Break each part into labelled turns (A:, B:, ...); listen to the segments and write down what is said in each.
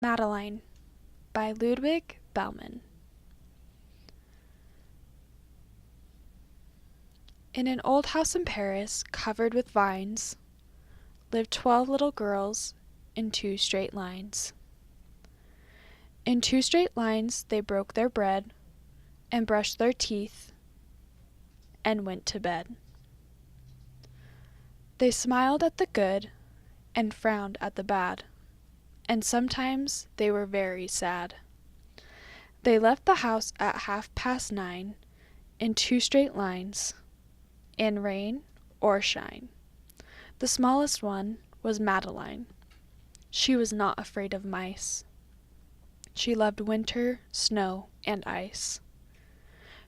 A: Madeline by Ludwig Bemelmans. In an old house in Paris, covered with vines, lived 12 little girls in 2 straight lines. In 2 straight lines they broke their bread, and brushed their teeth, and went to bed. They smiled at the good, and frowned at the bad, and sometimes they were very sad. They left the house at 9:30, in 2 straight lines, in rain or shine. The smallest one was Madeline. She was not afraid of mice. She loved winter, snow, and ice.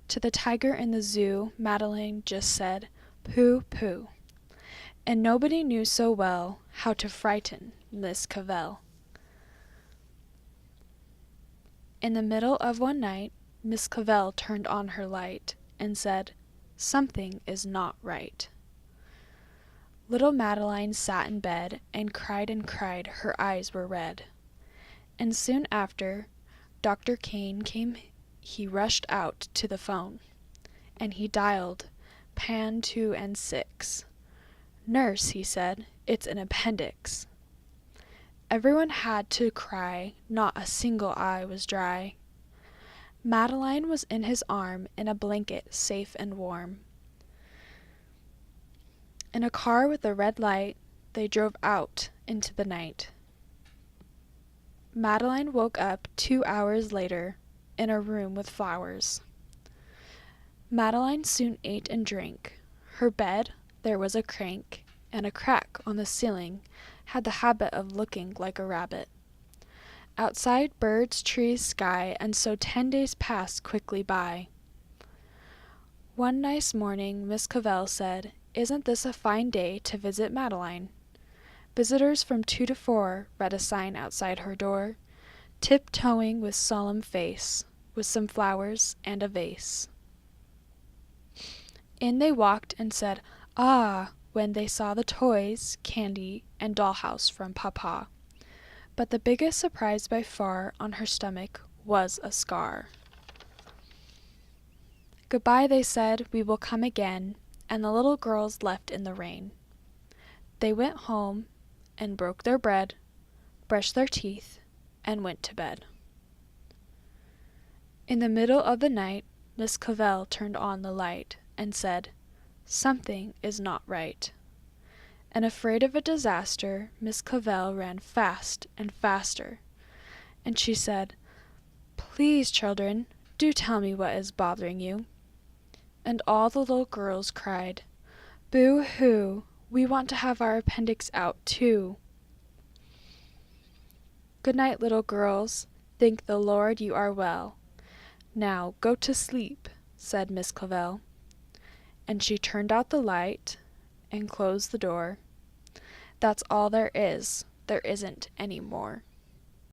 A: To the tiger in the zoo, Madeline just said, "Pooh, pooh," and nobody knew so well how to frighten Miss Cavell. In the middle of one night, Miss Cavell turned on her light and said, "Something is not right." Little Madeline sat in bed and cried, her eyes were red. And soon after, Dr. Kane came. He rushed out to the phone, and he dialed Pan 2 and 6. "Nurse," he said, "it's an appendix." Everyone had to cry, not a single eye was dry. Madeline was in his arm, in a blanket safe and warm. In a car with a red light, they drove out into the night. Madeline woke up 2 hours later in a room with flowers. Madeline soon ate and drank. Her bed, there was a crank, and a crack on the ceiling had the habit of looking like a rabbit. Outside, birds, trees, sky, and so 10 days passed quickly by. One nice morning, Miss Cavell said, "Isn't this a fine day to visit Madeline?" Visitors from 2 to 4 read a sign outside her door, tiptoeing with solemn face, with some flowers and a vase. In they walked and said, "Ah," when they saw the toys, candy, and dollhouse from Papa. But the biggest surprise by far on her stomach was a scar. "Goodbye," they said, "we will come again," and the little girls left in the rain. They went home and broke their bread, brushed their teeth, and went to bed. In the middle of the night, Miss Cavell turned on the light and said, "Something is not right." And afraid of a disaster, Miss Cavell ran fast and faster, and she said, "Please, children, do tell me what is bothering you." And all the little girls cried, "Boo-hoo, we want to have our appendix out too." "Good night, little girls. Thank the Lord you are well. Now go to sleep," said Miss Cavell. And she turned out the light and closed the door. That's all there is. There isn't any more.